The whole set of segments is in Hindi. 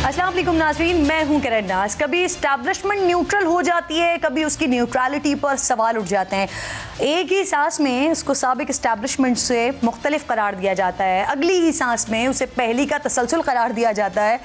अस्सलाम वालेकुम नाज़रीन, मैं हूं किरण नाज। कभी इस्टेब्लिशमेंट न्यूट्रल हो जाती है, कभी उसकी न्यूट्रलिटी पर सवाल उठ जाते हैं। एक ही सांस में उसको साबिक इस्टेब्लिशमेंट से मुख्तलिफ करार दिया जाता है, अगली ही सांस में उसे पहली का तसलसल करार दिया जाता है।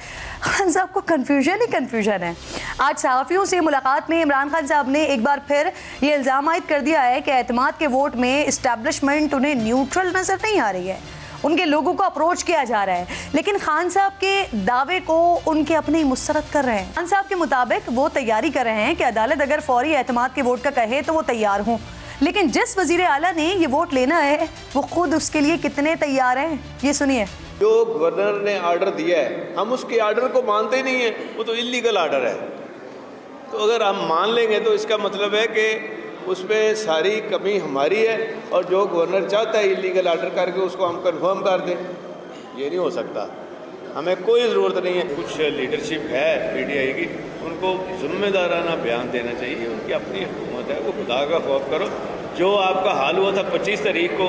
खान साहब को कन्फ्यूजन ही कन्फ्यूजन है। आज सहाफ़ियों से मुलाकात में इमरान खान साहब ने एक बार फिर ये इल्ज़ाम आयद कर दिया है कि एतमाद के वोट में इस्टेब्लिशमेंट उन्हें न्यूट्रल नज़र नहीं आ रही है, उनके लोगों को अप्रोच किया जा रहा है। लेकिन खान साहब के दावे को उनके अपने ही मुस्तरद कर रहे हैं। खान साहब के मुताबिक वो तैयारी कर रहे हैं कि अदालत अगर फौरी एतमाद के वोट का कहे तो वो तैयार हों, लेकिन जिस वजीर आला ने ये वोट लेना है वो खुद उसके लिए कितने तैयार हैं, ये सुनिए। जो गवर्नर ने आर्डर दिया है, हम उसके आर्डर को मानते ही नहीं है, वो तो इलीगल आर्डर है। तो अगर हम मान लेंगे तो इसका मतलब है कि उसमें सारी कमी हमारी है, और जो गवर्नर चाहता है इलीगल आर्डर करके उसको हम कंफर्म कर दें। ये नहीं हो सकता, हमें कोई ज़रूरत नहीं है। कुछ लीडरशिप है पीटीआई की, उनको जिम्मेदाराना बयान देना चाहिए। उनकी अपनी हुकूमत है, वो खुदा का खौफ करो। जो आपका हाल हुआ था 25 तारीख को,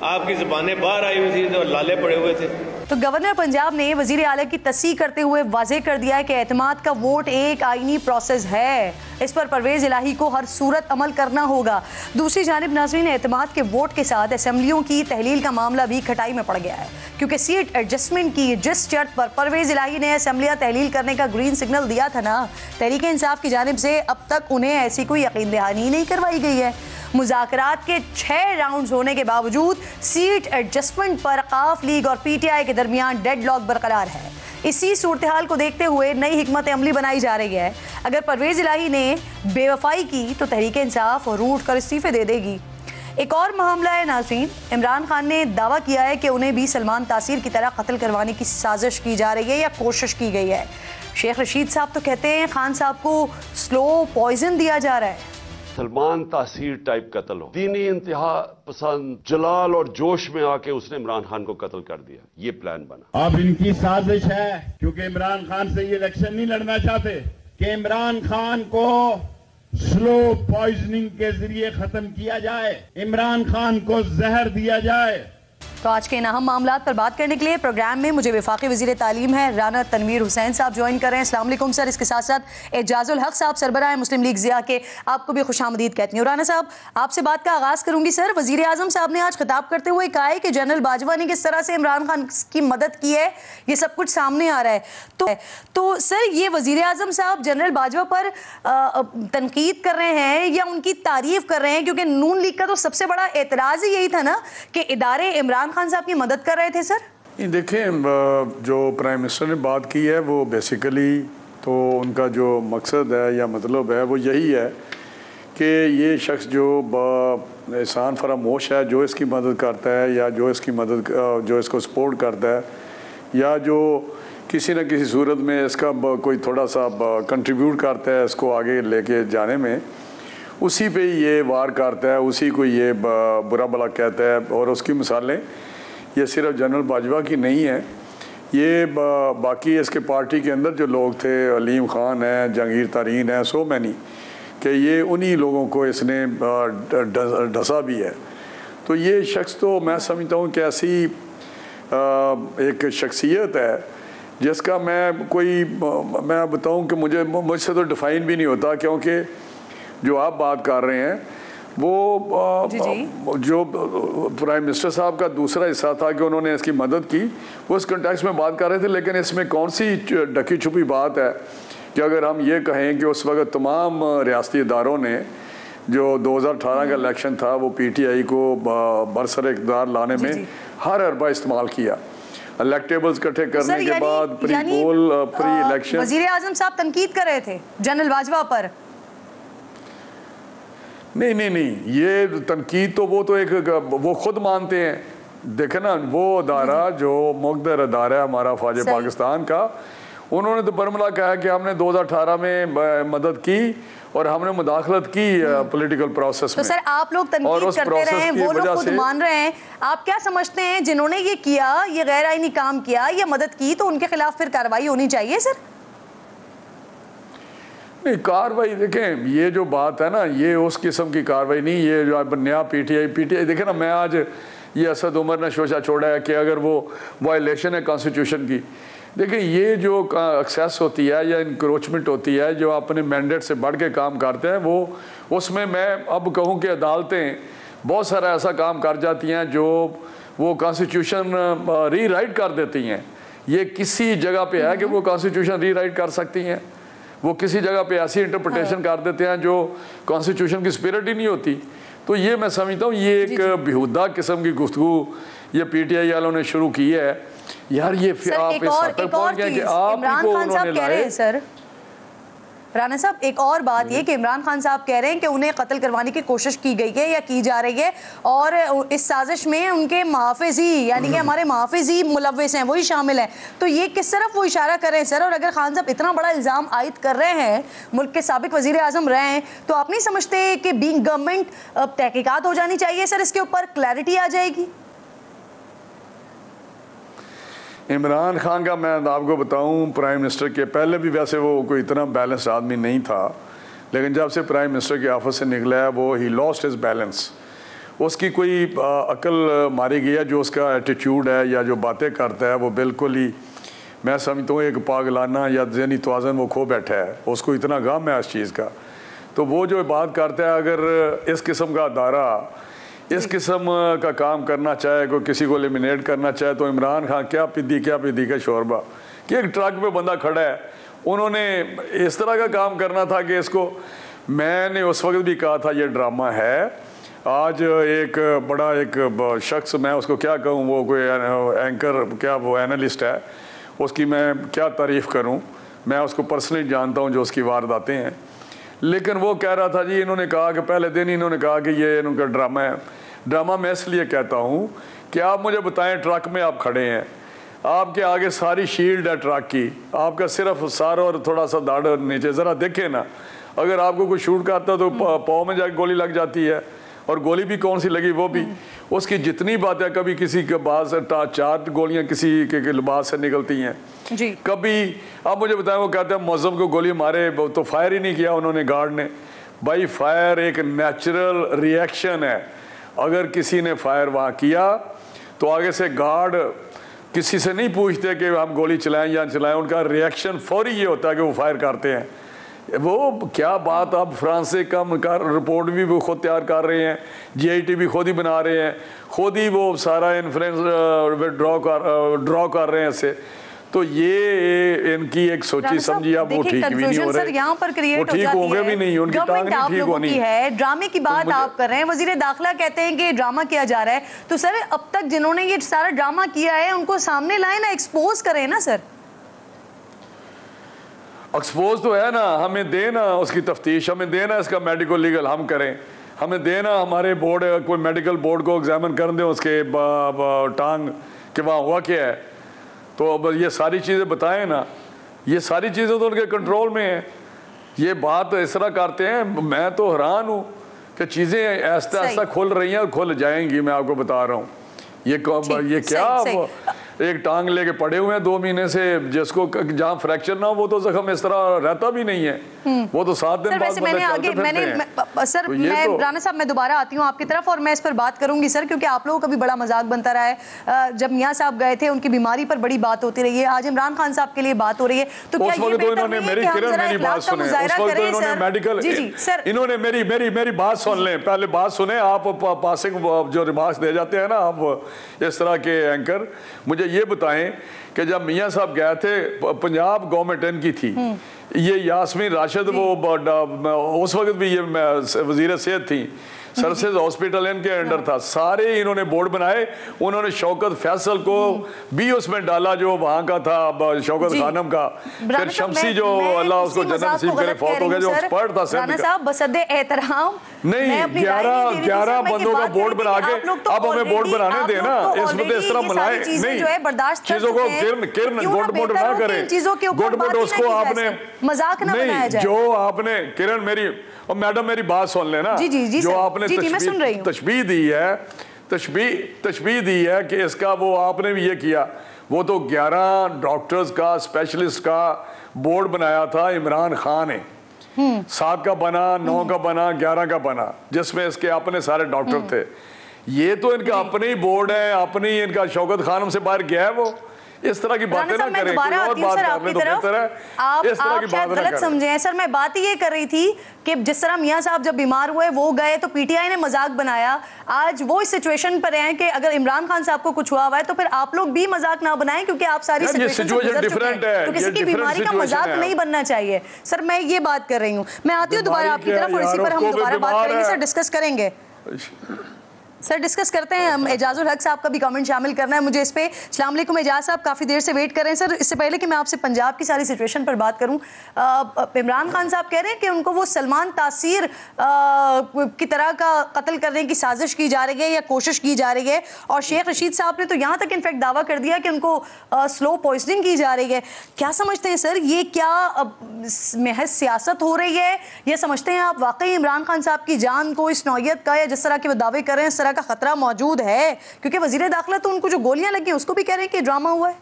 आपकी ज़बानें बाहर आई हुई थी तो लाले पड़े हुए थे। तो गवर्नर पंजाब ने वजीर आला की तस्दीक करते हुए वाज़ेह कर दिया है कि एतमाद का वोट एक आईनी प्रोसेस है, इस पर परवेज़ इलाही को हर सूरत अमल करना होगा। दूसरी जानिब नाज़रीन, एतमाद के वोट के साथ असम्बलियों की तहलील का मामला भी खटाई में पड़ गया है, क्योंकि सीट एडजस्टमेंट की जिस शर्त पर परवेज़ इलाही ने असम्बलियाँ तहलील करने का ग्रीन सिग्नल दिया था ना, तहरीक इंसाफ की जानिब से अब तक उन्हें ऐसी कोई यकीन दहानी नहीं करवाई गई है। मुज़ाकरात के 6 राउंड्स होने के बावजूद सीट एडजस्टमेंट पर काफ लीग और पीटीआई के दरमियान डेडलॉक बरकरार है। इसी सूरत हाल को देखते हुए नई हिकमत अमली बनाई जा रही है। अगर परवेज़ इलाही ने बेवफाई की तो तहरीक इंसाफ रूठ कर इस्तीफे दे देगी। एक और मामला है नाज़रीन, इमरान खान ने दावा किया है कि उन्हें भी सलमान तासीर की तरह कत्ल करवाने की साजिश की जा रही है या कोशिश की गई है। शेख रशीद साहब तो कहते हैं खान साहब को स्लो पॉइजन दिया जा रहा है। सलमान तासीर टाइप कत्ल हो, दीनी इंतहा पसंद जलाल और जोश में आके उसने इमरान खान को कत्ल कर दिया, ये प्लान बना। अब इनकी साजिश है, क्योंकि इमरान खान से ये इलेक्शन नहीं लड़ना चाहते, कि इमरान खान को स्लो पॉइजनिंग के जरिए खत्म किया जाए, इमरान खान को जहर दिया जाए। तो आज के इन अहम मामलात पर बात करने के लिए प्रोग्राम में मुझे वफाकी वज़ीर तालीम है राना तनवीर हुसैन साहब ज्वाइन कर रहे हैं। अस्सलाम वालेकुम सर। इसके साथ साथ एजाजुल हक साहब सरबराह मुस्लिम लीग ज़िया के, आपको भी खुशामदीद कहती हूँ। राना साहब, आपसे बात का आगाज़ करूँगी। सर, वज़ीर आज़म साहब ने आज खिताब करते हुए कहा है कि जनरल बाजवा ने किस तरह से इमरान खान की मदद की है ये सब कुछ सामने आ रहा है। तो सर, ये वज़ीर आज़म साहब जनरल बाजवा पर तनकीद कर रहे हैं या उनकी तारीफ़ कर रहे हैं? क्योंकि नून लीग का तो सबसे बड़ा एतराज़ ही यही था ना कि इदारे इमरान खान साहब की मदद कर रहे थे। सर देखें, जो प्राइम मिनिस्टर ने बात की है वो बेसिकली तो उनका जो मकसद है या मतलब है वो यही है कि ये शख्स जो एहसान फरामोश है, जो इसकी मदद करता है या जो इसको सपोर्ट करता है या जो किसी न किसी सूरत में इसका कोई थोड़ा सा कंट्रीब्यूट करता है इसको आगे लेके जाने में, उसी पे ये वार करता है, उसी को ये बुरा भला कहता है। और उसकी मिसालें ये सिर्फ जनरल बाजवा की नहीं है, ये बाकी इसके पार्टी के अंदर जो लोग थे, अलीम ख़ान है, जहांगीर तारीन है, सो मैनी, कि ये उन्हीं लोगों को इसने ढसा भी है। तो ये शख्स तो मैं समझता हूँ कि ऐसी एक शख्सियत है जिसका मैं बताऊँ कि मुझसे तो डिफ़ाइन भी नहीं होता, क्योंकि जो आप बात कर रहे हैं वो जो प्राइम मिनिस्टर साहब का दूसरा हिस्सा था कि उन्होंने इसकी मदद की, वो इस कंटेक्स्ट में बात कर रहे थे। लेकिन इसमें कौन सी ढकी छुपी बात है कि अगर हम ये कहें कि उस वक्त तमाम रियासती इदारों ने जो 2018 का इलेक्शन था वो पीटीआई को बरसर इक़्तिदार लाने में हर अरबा इस्तेमाल किया, इलेक्टेबल्स इकट्ठे करने के बाद प्री इलेक्शन। वज़ीर आज़म साहब तनकीद कर रहे थे जनरल बाजवा पर। नहीं, ये तनकीद तो वो खुद मानते हैं। देखे ना, वो अदारा जो मुक़द्दर अदारा है हमारा फ़ौज पाकिस्तान का, उन्होंने तो बरमला कहा कि हमने 2018 में मदद की और हमने मुदाखलत की पॉलिटिकल प्रोसेस में। तो सर, आप लोग तनकीद करते रहे हैं, वो लोग खुद मान रहे हैं। आप क्या समझते हैं, जिन्होंने ये किया, ये गैर आईनी काम किया, ये मदद की, तो उनके खिलाफ फिर कार्रवाई होनी चाहिए? सर नहीं, कार्रवाई देखें, ये जो बात है ना, ये उस किस्म की कार्रवाई नहीं। ये जो नया पीटीआई देखें ना, मैं आज ये असद उमर ने शोशा छोड़ा है कि अगर वो वायलेशन है कॉन्स्टिट्यूशन की। देखिए ये जो एक्सेस होती है या इंक्रोचमेंट होती है जो अपने मैंडेट से बढ़ के काम करते हैं, वो उसमें मैं अब कहूँ कि अदालतें बहुत सारा ऐसा काम कर जाती हैं जो वो कॉन्स्टिट्यूशन रीराइट कर देती हैं। ये किसी जगह पे है कि वो कॉन्स्टिट्यूशन रीराइट कर सकती हैं? वो किसी जगह पे ऐसी इंटरप्रिटेशन कर देते हैं जो कॉन्स्टिट्यूशन की स्पिरिट ही नहीं होती। तो ये मैं समझता हूँ ये एक बेहुदा किस्म की गुफ्तगू ये पीटीआई वालों ने शुरू की है। यार ये आप इस हद तक पहुंच गए कि आप को उन्होंने लाए। सर राणा साहब एक और बात ये कि इमरान खान साहब कह रहे हैं कि उन्हें कत्ल करवाने की कोशिश की गई है या की जा रही है और इस साजिश में उनके मुहाफिज ही यानी कि हमारे मुहाफिज ही मुलव्विस हैं, वही शामिल हैं। तो ये किस तरफ वो इशारा कर रहे हैं सर? और अगर खान साहब इतना बड़ा इल्ज़ाम आयद कर रहे हैं, मुल्क के साबिक वज़ीर आज़म रहे हैं, तो आप नहीं समझते कि बीइंग गवर्नमेंट तहकीकात हो जानी चाहिए सर, इसके ऊपर क्लैरिटी आ जाएगी? इमरान खान का मैं आपको बताऊं, प्राइम मिनिस्टर के पहले भी वैसे वो कोई इतना बैलेंस्ड आदमी नहीं था, लेकिन जब से प्राइम मिनिस्टर के ऑफिस से निकला है वो ही लॉस्ट हिज बैलेंस। उसकी कोई अकल मारी गई है, जो उसका एटीट्यूड है या जो बातें करता है वो बिल्कुल ही मैं समझता हूँ एक पागलाना या ज़हनी तवाज़न वो खो बैठा है। उसको इतना गम है इस चीज़ का। तो वो जो बात करता है, अगर इस किस्म का अदारा इस किस्म का काम करना चाहे, कोई किसी को एलिमिनेट करना चाहे, तो इमरान खान क्या पीदी का शोरबा कि एक ट्रक पे बंदा खड़ा है, उन्होंने इस तरह का काम करना था कि इसको मैंने उस वक्त भी कहा था ये ड्रामा है। आज एक बड़ा एक शख्स, मैं उसको क्या कहूँ, वो कोई एंकर क्या वो एनालिस्ट है, उसकी मैं क्या तारीफ़ करूँ, मैं उसको पर्सनली जानता हूँ जो उसकी वारदातें हैं। लेकिन वो कह रहा था जी, इन्होंने कहा कि पहले दिन इन्होंने कहा कि ये इनका ड्रामा है। ड्रामा मैं इसलिए कहता हूँ कि आप मुझे बताएं, ट्रक में आप खड़े हैं, आपके आगे सारी शील्ड है ट्रक की, आपका सिर्फ सर और थोड़ा सा दाढ़ नीचे, ज़रा देखें ना, अगर आपको कोई शूट करता तो पाँव में जाके गोली लग जाती है, और गोली भी कौन सी लगी वो भी उसकी जितनी बातें, कभी किसी के पास 4 गोलियां किसी के लिबास से निकलती हैं जी। कभी आप मुझे बताएं, वो कहते हैं मौजम को गोली मारे तो फायर ही नहीं किया उन्होंने, गार्ड ने। भाई फायर एक नेचुरल रिएक्शन है, अगर किसी ने फायर वहाँ किया तो आगे से गार्ड किसी से नहीं पूछते कि हम गोली चलाएं या चलाएं, उनका रिएक्शन फौरी ये होता है कि वो फायर करते हैं। वो क्या बात, आप फ्रांस से कम कर रिपोर्ट भी वो खुद तैयार कर रहे हैं, जीआईटी भी खुद ही बना रहे हैं, खुद ही वो सारा इन्फ्लुएंस ड्रॉ कर रहे हैं इससे। तो ये इनकी एक सोची समझी आप वो ठीक भी नहीं हो रहे, यहाँ पर क्रिएट वो ठीक होंगे भी नहीं, उनकी टांग नहीं ठीक होनी है। ड्रामे की बात आप कर रहे हैं, वजीर दाखिला कहते हैं कि ड्रामा किया जा रहा है, तो सर अब तक जिन्होंने ये सारा ड्रामा किया है उनको सामने लाए ना, एक्सपोज करें ना सर। एक्सपोज तो है ना, हमें देना उसकी तफ्तीश, हमें देना इसका मेडिकल लीगल हम करें, हमें देना हमारे बोर्ड कोई मेडिकल बोर्ड को एग्जामिन कर दें उसके टांग के वहाँ हुआ क्या है, तो अब ये सारी चीज़ें बताएं ना। ये सारी चीज़ें तो उनके कंट्रोल में है। ये बात इस तरह करते हैं, मैं तो हैरान हूँ कि चीज़ें ऐसा ऐसा खुल रही हैं और खुल जाएंगी। मैं आपको बता रहा हूँ ये क्या एक टांग लेके पड़े हुए हैं 2 महीने से, जिसको जहाँ फ्रैक्चर ना हो वो तो जख्म इस तरह रहता भी नहीं है, वो तो 7 दिन बाद सर मैं राणा साहब मैं दोबारा आती हूँ आपकी तरफ और मैं इस पर बात करूंगी सर, क्योंकि आप लोगों का भी बड़ा मजाक बनता रहा है। जब मियाँ साहब गए थे उनकी बीमारी पर बड़ी बात होती रही है, आज इमरान खान साहब के लिए बात हो रही है, तो क्या ये बेहतर नहीं है कि हम जरा इखलाक का मुजाहिरा करें सर? जी जी सर, इन्होंने मेरी बात सुन लें, पहले बात सुने। आप पासिंग जो रिमार्क्स दे जाते हैं ना आप इस तरह के एंकर, मुझे ये बताएं कि जब मियाँ साहब गए थे, पंजाब गवर्नमेंट इनकी थी, ये यास्मीन राशिद वो उस वक्त भी ये वजीर सेहत थी, सर्विसेज हॉस्पिटल इनके अंडर था, सारे इन्होंने बोर्ड बनाए, उन्होंने शौकत फैसल को भी उसमें डाला जो वहाँ का था, शौकत खानम का, फिर शमसी जो अल्लाह उसको जन्नत नसीब करे फौत हो गया, जो एक्सपर्ट था नहीं 11 बंदों का बोर्ड बना के अब हमें बोर्ड बनाने देना, इसमें इस तरह बनाए नहीं चीजों को किरण गुड ना करें, गुड उसको आपने मजाक ना बनाया जाए। जो आपने किरण मेरी और मैडम मेरी बात सुन लेना, जो आपने तशबीह दी है कि इसका वो आपने भी ये किया, वो तो 11 डॉक्टर्स का स्पेशलिस्ट का बोर्ड बनाया था इमरान खान ने, 7 का बना, 9 का बना, 11 का बना, जिसमें इसके अपने सारे डॉक्टर थे। ये तो इनका अपने ही बोर्ड है, अपनी इनका शौकत खान हमसे बाहर गया है, वो इस तरह की बातें ना करें, कोई और बात करने तो बेहतर है। आप इस तरह की शायद बात गलत समझे हैं सर, मैं बात ये कर रही थी कि जिस तरह मियां साहब जब बीमार हुए वो गए तो पीटीआई ने मजाक बनाया, आज वो इस सिचुएशन पर हैं कि अगर इमरान खान साहब को कुछ हुआ हुआ है तो फिर आप लोग भी मजाक ना बनाएं, क्योंकि आप सारी सिचुएशन डिफरेंट है, तो किसी की बीमारी का मजाक नहीं बनना चाहिए सर। मैं ये बात कर रही हूँ, मैं आती हूँ दोबारा आपकी तरफ और इसी पर हम दोबारा बात करेंगे सर, डिस्कस करेंगे सर, डिस्कस करते हैं हम। एजाजुल हक साहब का भी कमेंट शामिल करना है मुझे इस पे। अस्सलाम वालेकुम एजाज साहब, काफ़ी देर से वेट कर रहे हैं सर। इससे पहले कि मैं आपसे पंजाब की सारी सिचुएशन पर बात करूं, इमरान खान साहब कह रहे हैं कि उनको वो सलमान तासीर की तरह का कत्ल करने की साजिश की जा रही है या कोशिश की जा रही है, और शेख रशीद साहब ने तो यहाँ तक इनफैक्ट दावा कर दिया कि उनको स्लो पॉइजनिंग की जा रही है। क्या समझते हैं सर, ये क्या महज सियासत हो रही है, या समझते हैं आप वाकई इमरान खान साहब की जान को इस नौयत का, या जिस तरह के वो दावे कर रहे हैं इस तरह का खतरा मौजूद है? क्योंकि वजीर दाखिला तो उनको जो गोलियां लगी उसको भी कह रहे हैं कि ड्रामा हुआ है।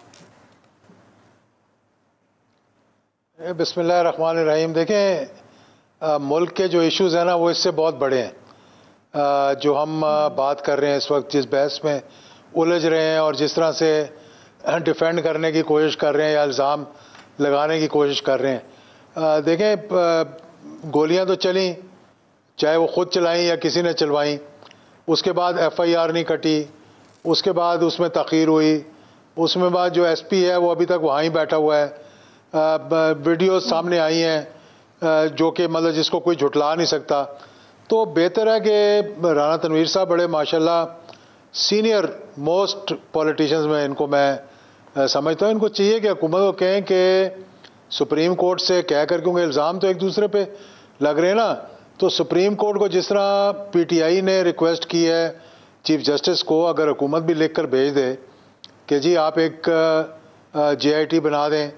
बिस्मिल्लाहिर्रहमानिर्रहीम। देखें, मुल्क के जो इश्यूज हैं ना वो इससे बहुत बड़े हैं। जो हम बात कर रहे हैं इस वक्त, जिस बहस में उलझ रहे हैं और जिस तरह से डिफेंड करने की कोशिश कर रहे हैं या इल्ज़ाम लगाने की कोशिश कर रहे हैं, देखें गोलियां तो चली, चाहे वो खुद चलाई या किसी ने चलवाई, उसके बाद FIR नहीं कटी, उसके बाद उसमें तख़ीर हुई, उसमें बाद जो SP है वो अभी तक वहाँ ही बैठा हुआ है। वीडियोस सामने आई हैं जो कि मतलब जिसको कोई झुटला नहीं सकता। तो बेहतर है कि राना तनवीर साहब बड़े माशाल्लाह सीनियर मोस्ट पॉलिटिशियंस में इनको मैं समझता हूँ, इनको चाहिए कि हुकूमत को कहें कि सुप्रीम कोर्ट से कह कर, क्योंकि इल्ज़ाम तो एक दूसरे पे लग रहे हैं ना, तो सुप्रीम कोर्ट को जिस तरह PTI ने रिक्वेस्ट की है चीफ जस्टिस को, अगर हुकूमत भी लिख कर भेज दे कि जी आप एक JIT बना दें,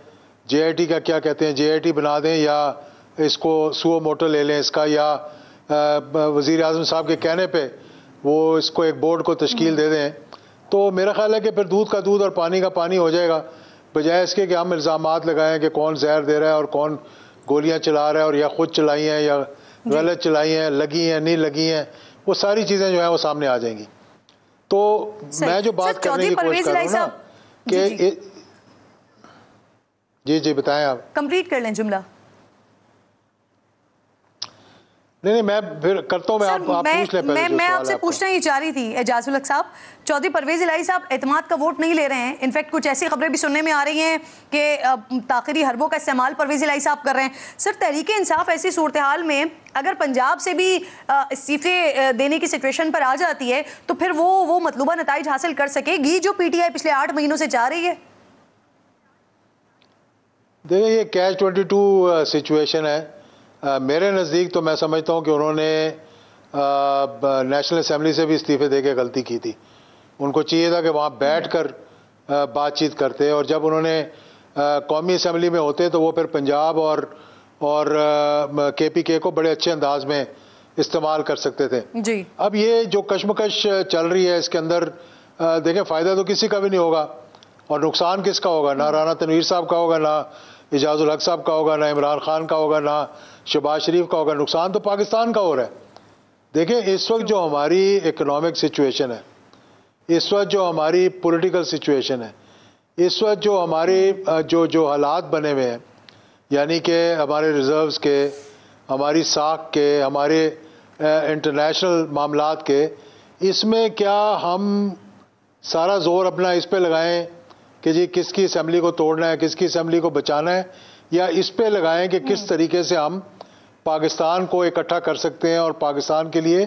JIT का क्या कहते हैं, JIT बना दें या इसको सुओ मोटो ले लें इसका, या वज़ीर आज़म साहब के कहने पे वो इसको एक बोर्ड को तश्कील दे दें, तो मेरा ख्याल है कि फिर दूध का दूध और पानी का पानी हो जाएगा, बजाय इसके कि हम इल्ज़ामात लगाएं कि कौन जहर दे रहा है और कौन गोलियाँ चला रहा है, और या खुद चलाई हैं या गलत चलाई हैं, लगी हैं नहीं लगी हैं, वो सारी चीज़ें जो है वो सामने आ जाएंगी। तो मैं जो बात करने की कोशिश कर रहा हूँ ना कि जी बताएं, आप कंप्लीट कर लें जुमला। नहीं मैं फिर करता हूँ, आप पूछ लें पहले। मैं आपसे पूछना ही चाह रही थी एजाजुल हक साहब, चौधरी परवेज इलाही साहब एतमाद का वोट नहीं ले रहे हैं। इनफैक्ट कुछ ऐसी खबरें भी सुनने में आ रही हैं कि ताखिरी हरबों का इस्तेमाल परवेज इलाही साहब कर रहे हैं। सर, तहरीक इंसाफ ऐसी सूरत हाल में अगर पंजाब से भी इस्तीफे देने की सिचुएशन पर आ जाती है तो फिर वो मतलूबा नताइज हासिल कर सकेगी जो PTI पिछले 8 महीनों से चाह रही है? देखिए, ये कैच 22 सिचुएशन है। मेरे नज़दीक तो मैं समझता हूँ कि उन्होंने नेशनल असेंबली से भी इस्तीफे देके गलती की थी। उनको चाहिए था कि वहाँ बैठकर बातचीत करते, और जब उन्होंने कौमी असेंबली में होते तो वो फिर पंजाब और KPK को बड़े अच्छे अंदाज में इस्तेमाल कर सकते थे जी। अब ये जो कश्मकश चल रही है इसके अंदर देखें, फ़ायदा तो किसी का भी नहीं होगा और नुकसान किसका होगा? ना राना तनवीर साहब का होगा, ना एजाजुल हक साहब का होगा, ना इमरान खान का होगा, ना शहबाज शरीफ का होगा। नुकसान तो पाकिस्तान का हो रहा है। देखें, इस वक्त जो हमारी इकोनॉमिक सिचुएशन है, इस वक्त जो हमारी पॉलिटिकल सिचुएशन है, इस वक्त जो हमारे जो हालात बने हुए हैं, यानी कि हमारे रिजर्व्स के, हमारी साख के, हमारे इंटरनेशनल मामलात के, इसमें क्या हम सारा जोर अपना इस पे लगाएं कि जी किसकी असेंबली को तोड़ना है, किसकी असेंबली को बचाना है, या इस पे लगाएं कि किस तरीके से हम पाकिस्तान को इकट्ठा कर सकते हैं और पाकिस्तान के लिए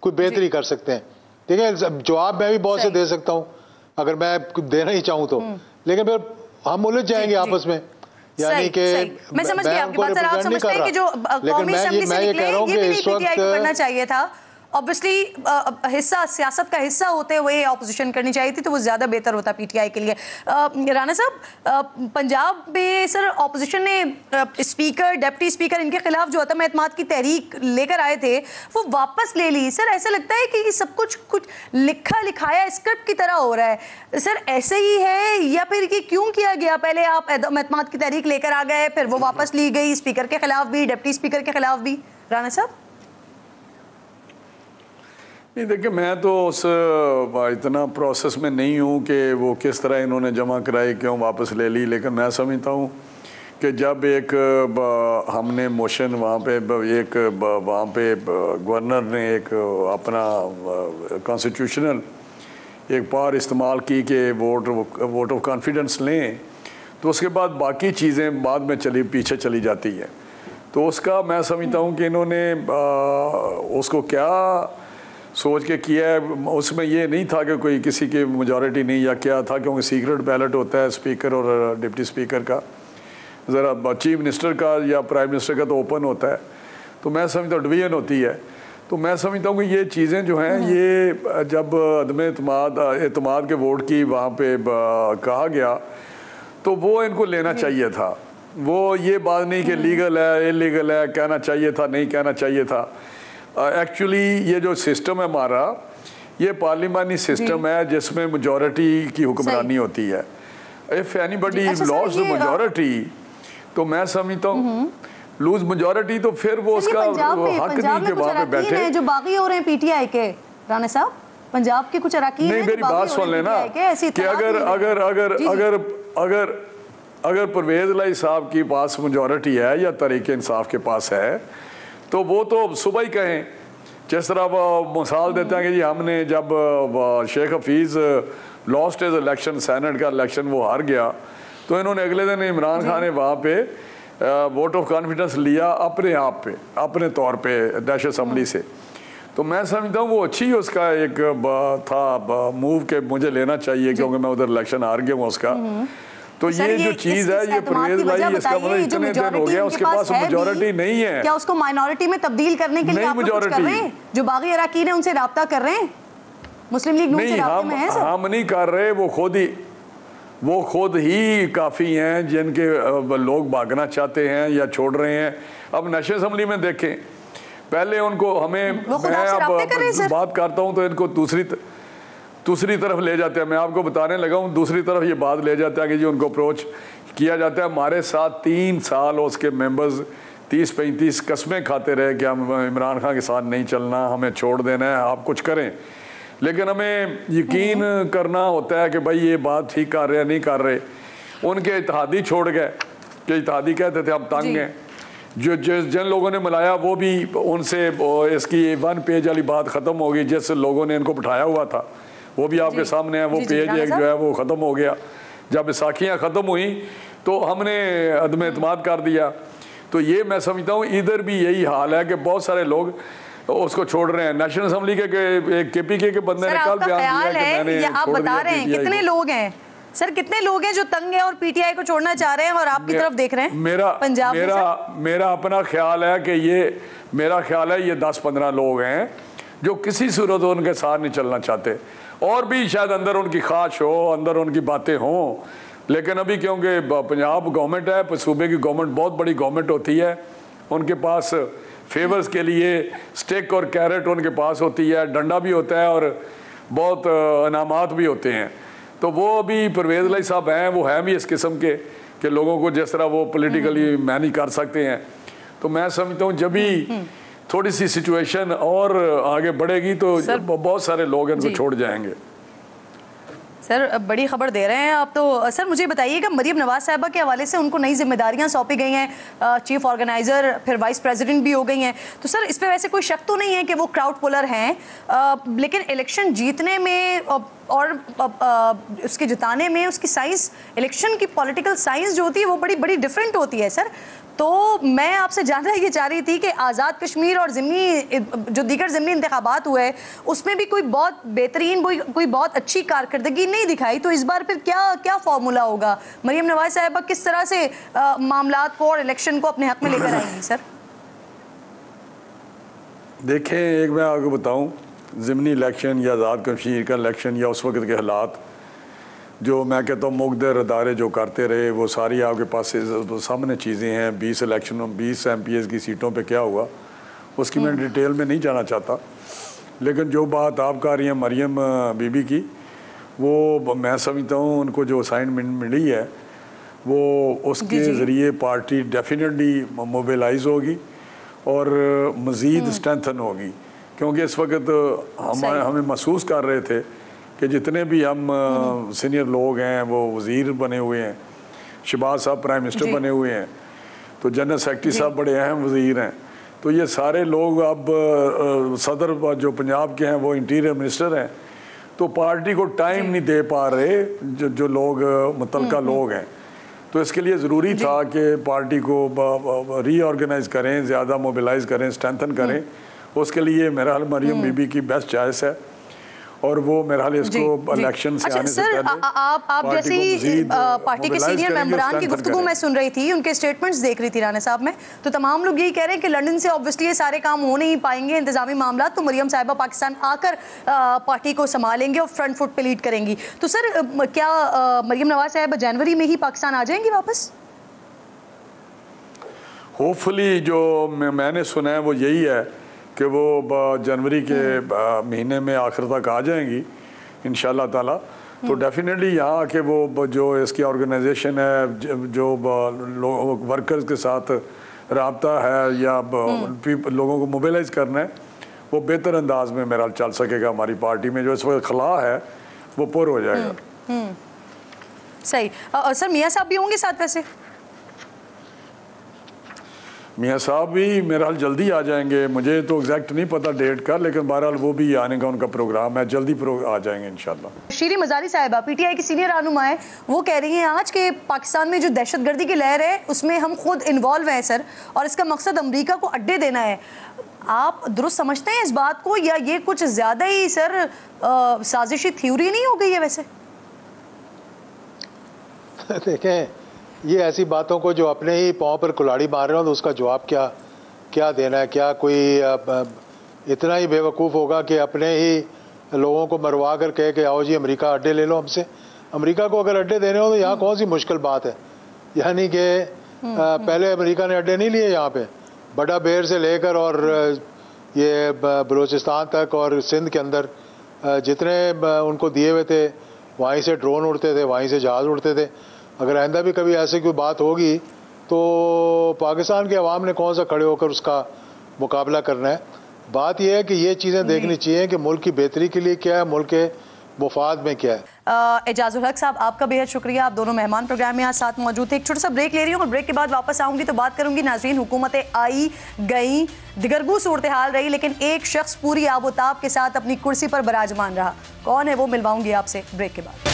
कोई बेहतरी कर सकते हैं? देखिए, जवाब मैं भी बहुत से दे सकता हूं अगर मैं देना ही चाहूं तो, लेकिन फिर हम उलझ जाएंगे आपस में, यानी कि मैं समझ गई आपकी बात सर। आप समझते हैं कि जो कौमी असेंबली से निकले ये भी नहीं PTI को करना चाहिए था? ऑब्वियसली हिस्सा, सियासत का हिस्सा होते हुए ऑपोजिशन करनी चाहिए थी, तो वो ज़्यादा बेहतर होता PTI के लिए। राना साहब, पंजाब में सर ऑपोजिशन ने स्पीकर, डिप्टी स्पीकर, इनके खिलाफ जो अदम एतमाद की तहरीक लेकर आए थे वो वापस ले ली। सर, ऐसा लगता है कि ये सब कुछ लिखा लिखाया स्क्रिप्ट की तरह हो रहा है। सर, ऐसे ही है या फिर ये क्यों किया गया? पहले आप अदम एतमाद की तहरीक लेकर आ गए, फिर वो वापस ली गई, स्पीकर के खिलाफ भी, डिप्टी स्पीकर के खिलाफ भी। राना साहब, नहीं देखिए, मैं तो उस इतना प्रोसेस में नहीं हूँ कि वो किस तरह इन्होंने जमा कराई, क्यों वापस ले ली, लेकिन मैं समझता हूँ कि जब एक हमने मोशन वहाँ पे वहाँ पे गवर्नर ने एक अपना कॉन्स्टिट्यूशनल एक पावर इस्तेमाल की कि वोट ऑफ कॉन्फिडेंस लें, तो उसके बाद बाकी चीज़ें बाद में पीछे चली जाती हैं। तो उसका मैं समझता हूँ कि इन्होंने उसको क्या सोच के किया है, उसमें ये नहीं था कि कोई किसी की मेजॉरिटी नहीं या क्या था, क्योंकि सीक्रेट बैलेट होता है स्पीकर और डिप्टी स्पीकर का, ज़रा चीफ मिनिस्टर का या प्राइम मिनिस्टर का तो ओपन होता है। तो मैं समझता हूँ डिवीजन होती है। तो मैं समझता हूँ कि ये चीज़ें जो हैं, ये जब अदम एतमाद के वोट की वहाँ पे कहा गया तो वो इनको लेना चाहिए था। वो ये बात नहीं कि लीगल है इलीगल है, कहना चाहिए था नहीं कहना चाहिए था। एक्चुअली ये जो सिस्टम है हमारा, ये पार्लिमानी सिस्टम है जिसमें मेजॉरिटी की हुक्मरानी होती है। If anybody loss the majority, तो मैं समझता हूँ लूज मेजॉरिटी, तो फिर वो उसका हक नहीं के वहाँ पे बैठे। जो बागी हो रहे हैं पीटीआई के, राणा साहब, पंजाब के कुछ अरकान नहीं, मेरी बात सुन लेना कि अगर परवेज़ इलाही साहब के पास मेजॉरिटी है या तहरीक इंसाफ के पास है, तो वो तो सुबह ही कहें। जिस तरह वो मिसाल देते हैं कि जी हमने जब Sheikh Hafeez lost is election, senate का इलेक्शन वो हार गया, तो इन्होंने अगले दिन इमरान खान ने वहाँ पे वोट ऑफ कॉन्फिडेंस लिया अपने आप पे, अपने तौर पे नेशनल असम्बली से। तो मैं समझता हूँ वो अच्छी उसका एक था मूव के मुझे लेना चाहिए, क्योंकि मैं उधर इलेक्शन हार गया हूँ उसका। तो ये जो चीज़ है, ये परवेज़ इलाही, इसका मतलब इतने दिन हो गया उसके पास मेजॉरिटी नहीं है। क्या उसको माइनॉरिटी में तब्दील करने के लिए आप लोग कुछ कर रहे हैं? जो बागी अरकान है उनसे राब्ता कर रहे हैं? मुस्लिम लीग नहीं, हम नहीं कर रहे, वो खुद ही काफ़ी हैं जिनके लोग भागना चाहते हैं या छोड़ रहे हैं। अब नेशनल असम्बली में देखें, पहले उनको मैं अब बात करता हूँ तो इनको दूसरी तरफ ले जाते हैं। मैं आपको बताने लगा हूँ, दूसरी तरफ ये बात ले जाते हैं कि जी उनको अप्रोच किया जाता है। हमारे साथ 3 साल उसके मेंबर्स 30-35 कस्में खाते रहे कि हम इमरान खान के साथ नहीं चलना, हमें छोड़ देना है, आप कुछ करें। लेकिन हमें यकीन करना होता है कि भाई ये बात ठीक कर रहे हैं नहीं कर रहे। उनके इत्तेहादी छोड़ गए कि इत्तेहादी कहते थे हम तंग हैं। जो जिन लोगों ने मिलाया वो भी उनसे इसकी 1 पेज वाली बात ख़त्म हो गई। जिस लोगों ने इनको बिठाया हुआ था वो भी आपके सामने है, वो पेज एक जो है वो ख़त्म हो गया। जब साखियाँ ख़त्म हुई तो हमने अदम एतमाद कर दिया। तो ये मैं समझता हूँ इधर भी यही हाल है कि बहुत सारे लोग उसको छोड़ रहे हैं। नेशनल असम्बली के KPK के बंदे ने कल बयान दिया कि मैंने आप बता रहे हैं कितने लोग हैं सर, कितने लोग हैं जो तंग है और PTI को छोड़ना चाह रहे हैं और आपकी तरफ देख रहे हैं? मेरा अपना ख्याल है कि ये 10-15 लोग हैं जो किसी सूरत उनके साथ नहीं चलना चाहते। और भी शायद अंदर उनकी ख्वाहिश हो, अंदर उनकी बातें हों, लेकिन अभी क्योंकि पंजाब गवर्नमेंट है, सूबे की गवर्नमेंट बहुत बड़ी गवर्नमेंट होती है, उनके पास फेवर्स के लिए स्टिक और कैरेट उनके पास होती है, डंडा भी होता है और बहुत इनामात भी होते हैं। तो वो अभी परवेज़ इलाही साहब हैं, वो हैं भी इस किस्म के लोगों को जिस तरह वो पॉलिटिकली मैनेज कर सकते हैं। तो मैं समझता हूँ जब भी थोड़ी सी सिचुएशन और आगे बढ़ेगी तो बहुत सारे लोग इनको छोड़ जाएंगे। सर बड़ी खबर दे रहे हैं आप। तो सर मुझे बताइएगा, मरियम नवाज साहिबा के हवाले से उनको नई जिम्मेदारियां सौंपी गई हैं, चीफ ऑर्गेनाइजर फिर वाइस प्रेसिडेंट भी हो गई हैं। तो सर इस पे वैसे कोई शक तो नहीं है कि वो क्राउड पुलर हैं, लेकिन इलेक्शन जीतने में और उसके जिताने में उसकी साइंस, इलेक्शन की पॉलिटिकल साइंस जो होती है वो बड़ी बड़ी डिफरेंट होती है सर। तो मैं आपसे जानना ये चाह रही थी कि आज़ाद कश्मीर और जो दीगर ज़िमनी इंतखाबात हुए उसमें भी कोई बहुत बेहतरीन कोई बहुत अच्छी कारकर्दगी नहीं दिखाई। तो इस बार फिर क्या फॉर्मूला होगा? मरियम नवाज साहिबा किस तरह से मामलात को और इलेक्शन को अपने हक में लेकर आएंगी सर? देखें, एक मैं आपको बताऊं, ज़िमनी इलेक्शन या आज़ाद कश्मीर का इलेक्शन या उस वक्त के हालात जो मैं कहता हूँ मुक़द्दर अदारे जो करते रहे वो सारी आपके पास सामने चीज़ें हैं। 20 MPs की सीटों पे क्या हुआ उसकी मैं डिटेल में नहीं जाना चाहता, लेकिन जो बात आप कर रही हैं मरियम बीबी की, वो मैं समझता हूँ उनको जो असाइनमेंट मिली है वो उसके ज़रिए पार्टी डेफिनेटली मोबिलाइज होगी और मज़ीद स्ट्रेंथन होगी। क्योंकि इस वक्त हमें महसूस कर रहे थे कि जितने भी हम सीनियर लोग हैं वो वज़ीर बने हुए हैं, शहबाज साहब प्राइम मिनिस्टर बने हुए हैं, तो जनरल सेक्रेटरी साहब बड़े अहम वज़ीर हैं, तो ये सारे लोग अब सदर जो पंजाब के हैं वो इंटीरियर मिनिस्टर हैं, तो पार्टी को टाइम नहीं दे पा रहे जो लोग मुतलका लोग हैं। तो इसके लिए ज़रूरी था कि पार्टी को रीऑर्गेनाइज करें, ज़्यादा मोबिलाइज करें, स्ट्रेंथन करें। उसके लिए मेरा हाल मरियम बीबी की बेस्ट चॉइस है और वो मेरा हाल इसको इलेक्शन से आने से पहले आप जैसी पार्टी के सीनियर मेंबरान की गुफ्तगू मैं सुन रही थी, उनके स्टेटमेंट्स देख रही थी राना साहब में, तो तमाम लोग यही कह रहे हैं कि लंदन से ऑब्वियसली ये सारे काम हो नहीं पाएंगे, इंतजामी मामला, तो मरियम साहिबा पाकिस्तान आकर पार्टी को संभालेंगे और फ्रंट फुट पे लीड करेंगी। तो सर क्या मरियम नवाज साहिबा जनवरी में ही पाकिस्तान आ जाएंगी वापस? होपफुली जो मैंने सुना है वो यही है कि वो जनवरी के महीने में आखिर तक आ जाएंगी इंशाल्लाह ताला। तो डेफिनेटली यहाँ आके वो जो इसकी ऑर्गेनाइजेशन है, जो वर्कर्स के साथ राब्ता है या लोगों को मोबिलाइज करना है, वो बेहतर अंदाज में मेरा चल सकेगा। हमारी पार्टी में जो इस वक्त खला है वो पुर हो जाएगा। सही। सर मियाँ साहब भी होंगे साथ? वैसे मियाँ साहब भी मेरा हाल जल्दी आ जाएंगे, मुझे तो एग्जैक्ट नहीं पता डेट का, लेकिन बहरहाल वो भी आने का उनका प्रोग्राम है, जल्दी आ जाएंगे इंशाल्लाह। शीरी मजारी साहिबा पीटीआई की सीनियर रहनुमा है, वो कह रही हैं आज के पाकिस्तान में जो दहशतगर्दी की लहर है उसमें हम खुद इन्वॉल्व हैं सर, और इसका मकसद अमेरिका को अड्डे देना है। आप दुरुस्त समझते हैं इस बात को, या ये कुछ ज्यादा ही सर साजिशी थ्योरी नहीं हो गई है वैसे? देखें, ये ऐसी बातों को जो अपने ही पाँव पर कुल्हाड़ी मार रहे हो तो उसका जवाब क्या देना है? क्या कोई इतना ही बेवकूफ़ होगा कि अपने ही लोगों को मरवा कर कहे कि आओ जी अमेरिका अड्डे ले लो हमसे? अमेरिका को अगर अड्डे देने हो तो यहाँ कौन सी मुश्किल बात है? यानी कि पहले अमेरिका ने अड्डे नहीं लिए यहाँ पे, बड़ा बेर से लेकर और ये बलूचिस्तान तक और सिंध के अंदर जितने उनको दिए हुए थे, वहीं से ड्रोन उड़ते थे, वहीं से जहाज़ उड़ते थे। अगर आइंदा भी कभी ऐसी कोई बात होगी तो पाकिस्तान के अवाम ने कौन सा खड़े होकर उसका मुकाबला करना है? बात यह है कि ये चीज़ें देखनी चाहिए कि मुल्क की बेहतरी के लिए क्या है, मुल्क के मुफाद में क्या है। एजाजुल हक साहब, आपका बेहद शुक्रिया, आप दोनों मेहमान प्रोग्राम में आज साथ मौजूद थे। एक छोटा सा ब्रेक ले रही हूँ और ब्रेक के बाद वापस आऊंगी तो बात करूंगी। नाज़रीन, हुकूमतें आई गई, दिगरगू सूरत हाल रही, लेकिन एक शख्स पूरी आबोताब के साथ अपनी कुर्सी पर बराजमान रहा। कौन है वो, मिलवाऊंगी आपसे ब्रेक के बाद।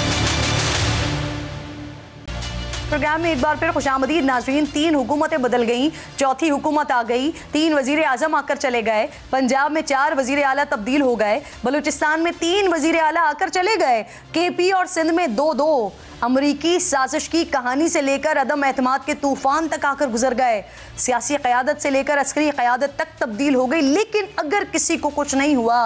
प्रोग्राम में एक बार फिर खुशामदीद नाज़रीन। 3 हुकूमतें बदल गईं, चौथी हुकूमत आ गई, 3 वजीर आजम आकर चले गए, पंजाब में 4 वजीर आला तब्दील हो गए, बलूचिस्तान में 3 वजीर आला आकर चले गए, केपी और सिंध में 2-2। अमरीकी साजिश की कहानी से लेकर अदम एतमाद के तूफान तक आकर गुजर गए, सियासी क़यादत से लेकर अस्करी क़यादत तक तब्दील हो गई। लेकिन अगर किसी को कुछ नहीं हुआ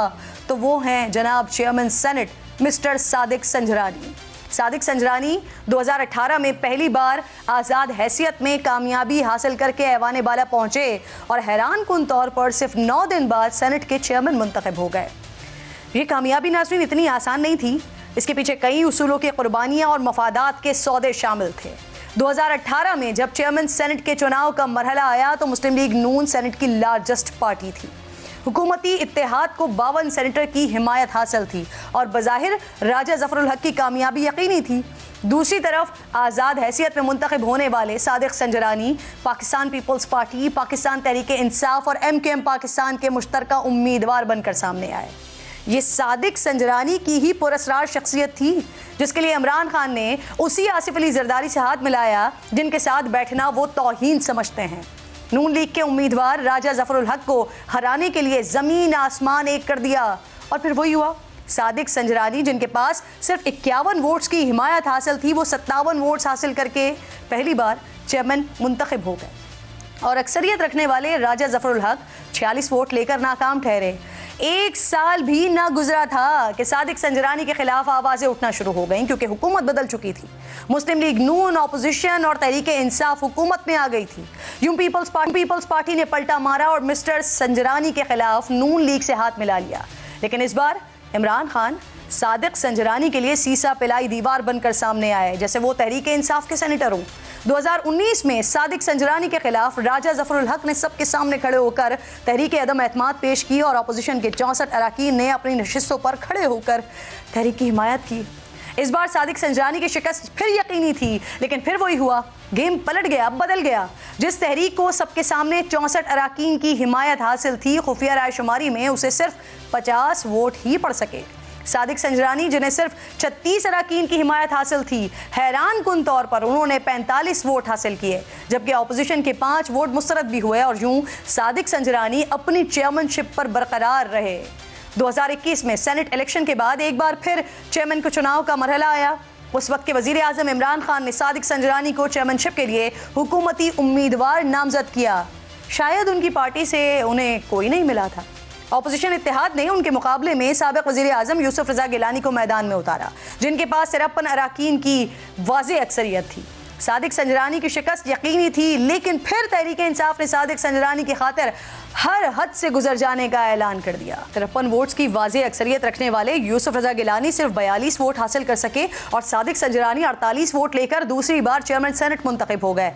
तो वो हैं जनाब chairman senate mister Sadiq Sanjrani. Sadiq Sanjrani 2018 में पहली बार आज़ाद हैसियत में कामयाबी हासिल करके ऐवान बाला पहुंचे और हैरान कुन तौर पर सिर्फ 9 दिन बाद सेनेट के चेयरमैन मुंतखब हो गए। ये कामयाबी नाज़रीन इतनी आसान नहीं थी, इसके पीछे कई उसूलों की कुर्बानियां और मफादात के सौदे शामिल थे। 2018 में जब चेयरमैन सेनेट के चुनाव का मरहला आया तो मुस्लिम लीग नून सेनेट की लार्जेस्ट पार्टी थी। हुकूमती इत्तेहाद को 52 सेनेटर की हिमायत हासिल थी और बज़ाहिर राजा ज़फ़रुल हक की कामयाबी यकीनी थी। दूसरी तरफ आज़ाद हैसियत में मुंतखब होने वाले सादिक संजरानी पाकिस्तान पीपल्स पार्टी, पाकिस्तान तहरीक इंसाफ और MKM पाकिस्तान के मुश्तरका उम्मीदवार बनकर सामने आए। ये सादिक संजरानी की ही पुरस्कार शख्सियत थी जिसके लिए इमरान खान ने उसी आसिफ अली जरदारी से हाथ मिलाया जिनके साथ बैठना वो तौहीन समझते हैं। नून लीग के उम्मीदवार राजा ज़फ़रुल हक को हराने के लिए ज़मीन आसमान एक कर दिया और फिर वही हुआ। सादिक संजरानी जिनके पास सिर्फ 51 वोट्स की हिमायत हासिल थी, वो 57 वोट्स हासिल करके पहली बार चेयरमैन मुंतखब हो गए और अक्सरियत रखने वाले राजा ज़फ़रुल हक 46 वोट लेकर नाकाम ठहरे। 1 साल भी ना गुजरा था कि सादिक संजरानी के खिलाफ आवाज़ें उठना शुरू हो गईं क्योंकि हुकूमत बदल चुकी थी। मुस्लिम लीग नून ऑपोजिशन और तहरीक इंसाफ हुकूमत में आ गई थी। यूं पीपल्स पार्टी ने पलटा मारा और मिस्टर संजरानी के खिलाफ नून लीग से हाथ मिला लिया। लेकिन इस बार इमरान खान सादिक संजरानी के लिए सीसा पिलाई दीवार बनकर सामने आए, जैसे वो तहरीक इंसाफ के सेनेटर हों। 2019 में सादिक संजरानी के खिलाफ राजा जफरुल हक ने सबके सामने खड़े होकर तहरीक अदम एतमाद पेश की और अपोजिशन के 64 अरकान ने अपनी नशिस्तों पर खड़े होकर तहरीक की हिमायत की। इस बार सादिक संजरानी की शिकस्त फिर यकीनी थी, लेकिन फिर वही हुआ, गेम पलट गया, बदल गया। जिस तहरीक को सबके सामने 64 अरकान की हिमायत हासिल थी, खुफिया राय शुमारी में उसे सिर्फ 50 वोट ही पड़ सके। सादिक संजरानी, जिन्हें सिर्फ 36 अरकान की हिमायत हासिल थी, हैरान कुन तौर पर उन्होंने 45 वोट हासिल किए, जबकि अपोजिशन के 5 वोट मुस्तरद भी हुए और यूं सादिक संजरानी अपनी चेयरमैनशिप पर बरकरार रहे। 2021 में सेनेट इलेक्शन के बाद एक बार फिर चेयरमैन को चुनाव का मरहला आया। उस वक्त के वजीर आजम इमरान खान ने सादिक संजरानी को चेयरमैनशिप के लिए हुकूमती उम्मीदवार नामजद किया। शायद उनकी पार्टी से उन्हें कोई नहीं मिला था। अपोजिशन इत्तेहाद ने उनके मुकाबले में साबिक वजीर आजम यूसुफ रजा गिलानी को मैदान में उतारा, जिनके पास 53 अरकान की वाज़ेह अक्सरियत थी। सादिक संजरानी की शिकस्त यकीनी थी, लेकिन फिर तहरीक इंसाफ ने सादिक संजरानी की खातिर हर हद से गुजर जाने का ऐलान कर दिया। 53 वोट्स की वाज़ेह अक्सरियत रखने वाले यूसुफ रजा गिलानी सिर्फ 42 वोट हासिल कर सके और सादिक संजरानी 48 वोट लेकर दूसरी बार चेयरमैन सेनेट मुंतखब हो गए।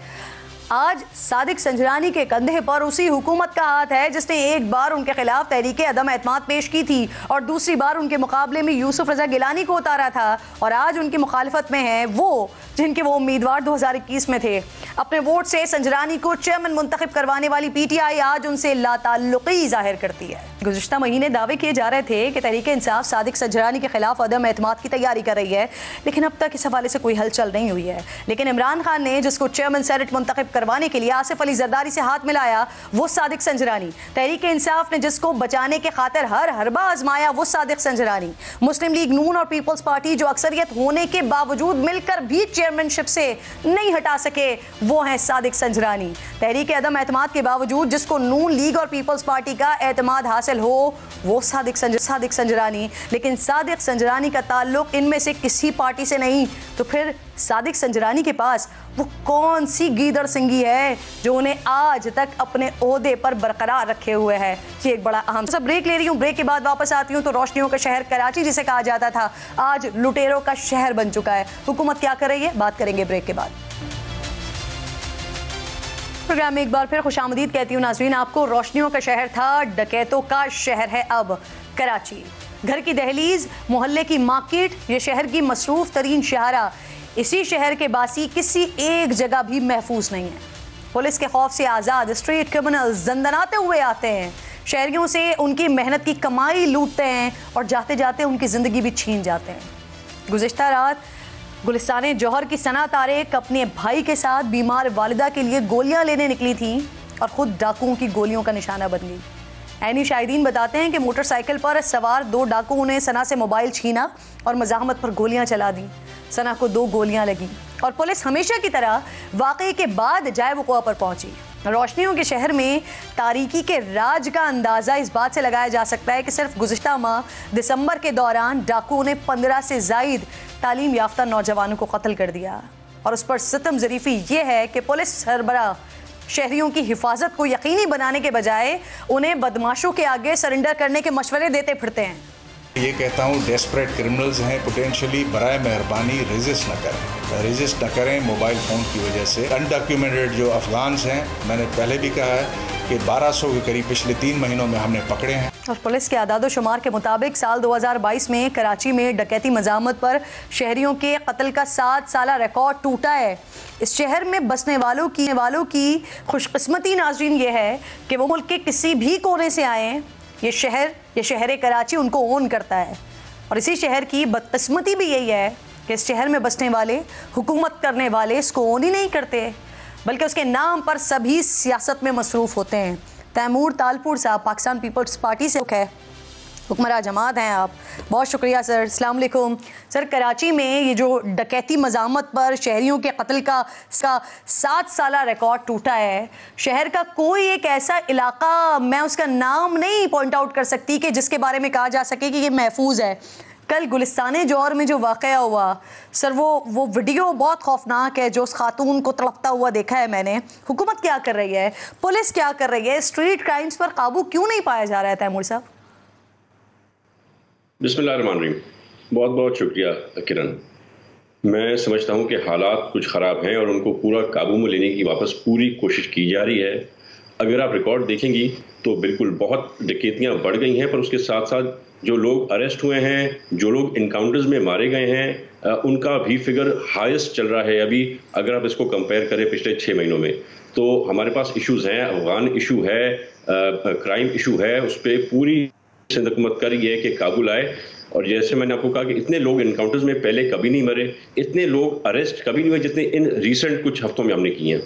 आज सादिक संजरानी के कंधे पर उसी हुकूमत का हाथ है जिसने एक बार उनके खिलाफ तहरीक अदम एतमाद पेश की थी और दूसरी बार उनके मुकाबले में यूसुफ रजा गिलानी को उतारा था, और आज उनकी मुखालफत में है वो जिनके वो उम्मीदवार 2021 में थे। अपने वोट से संजरानी को चेयरमैन मुंतखब करवाने वाली PTI आज उनसे लाताल्लुकी जाहिर करती है। गुज़िश्ता महीने दावे किए जा रहे थे कि तहरीक इंसाफ सादिक संजरानी के खिलाफ अदम एतमाद की तैयारी कर रही है, लेकिन अब तक इस हवाले से कोई हलचल नहीं हुई है। लेकिन इमरान खान ने जिसको चेयरमैन सेनेट मुंतखब करवाने के लिए आसिफ अली जरदारी से हाथ मिलाया, वो सादिक संजरानी। तहरीक इंसाफ ने जिसको बचाने के खातिर हर हरबा आजमाया, वो सादिक संजरानी। मुस्लिम लीग नून और पीपल्स पार्टी, जो अक्सरियत होने के बावजूद मिलकर भी चेयरमैनशिप से नहीं हटा सके, वो हैं सादिक संजरानी। तहरीक अदम एतमाद के बावजूद जिसको नून लीग और पीपल्स पार्टी का एतमाद हासिल हो, वो सादिक संजरानी। लेकिन सादिक संजरानी का ताल्लुक इनमें से किसी पार्टी से नहीं, तो फिर सादिक संजरानी के पास वो कौन सी गीदड़ सिंगी है जो उन्हें आज तक अपने ओहदे पर बरकरार रखे हुए है। ये एक बड़ा अहम सा ब्रेक ले रही हूँ। ब्रेक के बाद वापस आती हूँ तो रोशनियों का शहर कराची जिसे कहा जाता था, आज लुटेरों का शहर बन चुका है। हुकूमत क्या कर रही है, बात करेंगे ब्रेक के बाद। प्रोग्राम में एक बार फिर खुशामदीद कहती हूँ नाज़रीन आपको। रोशनियों का शहर था, डकैतों का शहर है अब कराची। घर की दहलीज, मोहल्ले की मार्केट, ये शहर की मसरूफ तरीन शहरा। इसी शहर के बासी किसी एक जगह भी महफूज नहीं है। पुलिस के खौफ से आज़ाद स्ट्रीट क्रिमिनल्स दंदनाते हुए आते हैं, शहरियों से उनकी मेहनत की कमाई लूटते हैं और जाते जाते उनकी ज़िंदगी भी छीन जाते हैं। गुज़िश्ता रात गुलिस्तान जौहर की सना तारिक अपने भाई के साथ बीमार वालिदा के लिए गोलियां लेने निकली थी और ख़ुद डाकुओं की गोलियों का निशाना बन गई। ऐनी शाहिदीन बताते हैं कि मोटरसाइकिल पर सवार 2 डाकुओं ने सना से मोबाइल छीना और मज़ाहमत पर गोलियां चला दी। सना को 2 गोलियां लगी और पुलिस हमेशा की तरह वाक़े के बाद जाए वक़ुआ पर पहुंची। रोशनियों के शहर में तारीकी के राज का अंदाज़ा इस बात से लगाया जा सकता है कि सिर्फ गुज़िश्ता माह दिसंबर के दौरान डाकुओं ने 15 से ज़ायद तालीम याफ्ता नौजवानों को कत्ल कर दिया। और उस पर सितम ज़रीफ़ी ये है कि पुलिस सरबराह शहरियों की हिफाजत को यकीनी बनाने के बजाय उन्हें बदमाशों के आगे सरेंडर करने के मशवरे देते फिरते हैं। ये कहता हूँ डेस्परेट क्रिमिनल्स हैं, पोटेंशियली बराए मेहरबानी रेजिस्ट न करें मोबाइल फ़ोन की वजह से। अनडॉक्यूमेंटेड जो अफगान्स हैं, मैंने पहले भी कहा है कि 1200 के करीब पिछले 3 महीनों में हमने पकड़े हैं। और पुलिस के आदादो शुमार के मुताबिक साल 2022 में कराची में डकैती मज़ामत पर शहरियों के कत्ल का 7 साला रिकॉर्ड टूटा है। इस शहर में बसने वालों की खुशकिस्मती नाज़रीन ये है कि वो मुल्क के किसी भी कोने से आए, ये शहर कराची उनको ओन करता है। और इसी शहर की बदकिस्मती भी यही है कि इस शहर में बसने वाले, हुकूमत करने वाले इसको ओन ही नहीं करते, बल्कि उसके नाम पर सभी सियासत में मसरूफ़ होते हैं। तैमूर तालपुर साहब पाकिस्तान पीपल्स पार्टी से है, हुक्मरान जमात हैं आप, बहुत शुक्रिया सर। अस्सलाम वालेकुम सर। कराची में ये जो डकैती मज़ामत पर शहरियों के कत्ल का 7 साला रिकॉर्ड टूटा है, शहर का कोई एक ऐसा इलाका, मैं उसका नाम नहीं पॉइंट आउट कर सकती कि जिसके बारे में कहा जा सके कि ये महफूज है। कल गुलिस्तान जौहर में जो वाक़या हुआ सर, वो वीडियो बहुत खौफनाक है, जो उस खातून को तड़पता हुआ देखा है मैंने। हुकूमत क्या कर रही है, पुलिस क्या कर रही है, स्ट्रीट क्राइम्स पर काबू क्यों नहीं पाया जा रहा है तैमूर साहब? बिस्मिल्लाहिर्रहमानिर्रहीम। बहुत बहुत शुक्रिया किरण। मैं समझता हूं कि हालात कुछ ख़राब हैं और उनको पूरा काबू में लेने की वापस पूरी कोशिश की जा रही है। अगर आप रिकॉर्ड देखेंगी तो बिल्कुल बहुत डकैतियां बढ़ गई हैं, पर उसके साथ साथ जो लोग अरेस्ट हुए हैं, जो लोग इनकाउंटर्स में मारे गए हैं, उनका भी फिगर हाईएस्ट चल रहा है अभी। अगर आप इसको कंपेयर करें पिछले 6 महीनों में, तो हमारे पास इश्यूज हैं, अफगान इशू है, क्राइम इशू है, उस पर पूरी सिंध हुकूमत कर रही है कि काबू लाए। और जैसे मैंने आपको कहा कि इतने लोग इनकाउंटर्स में पहले कभी नहीं मरे, इतने लोग अरेस्ट कभी नहीं हुए जितने इन रिसेंट कुछ हफ्तों में हमने किए हैं।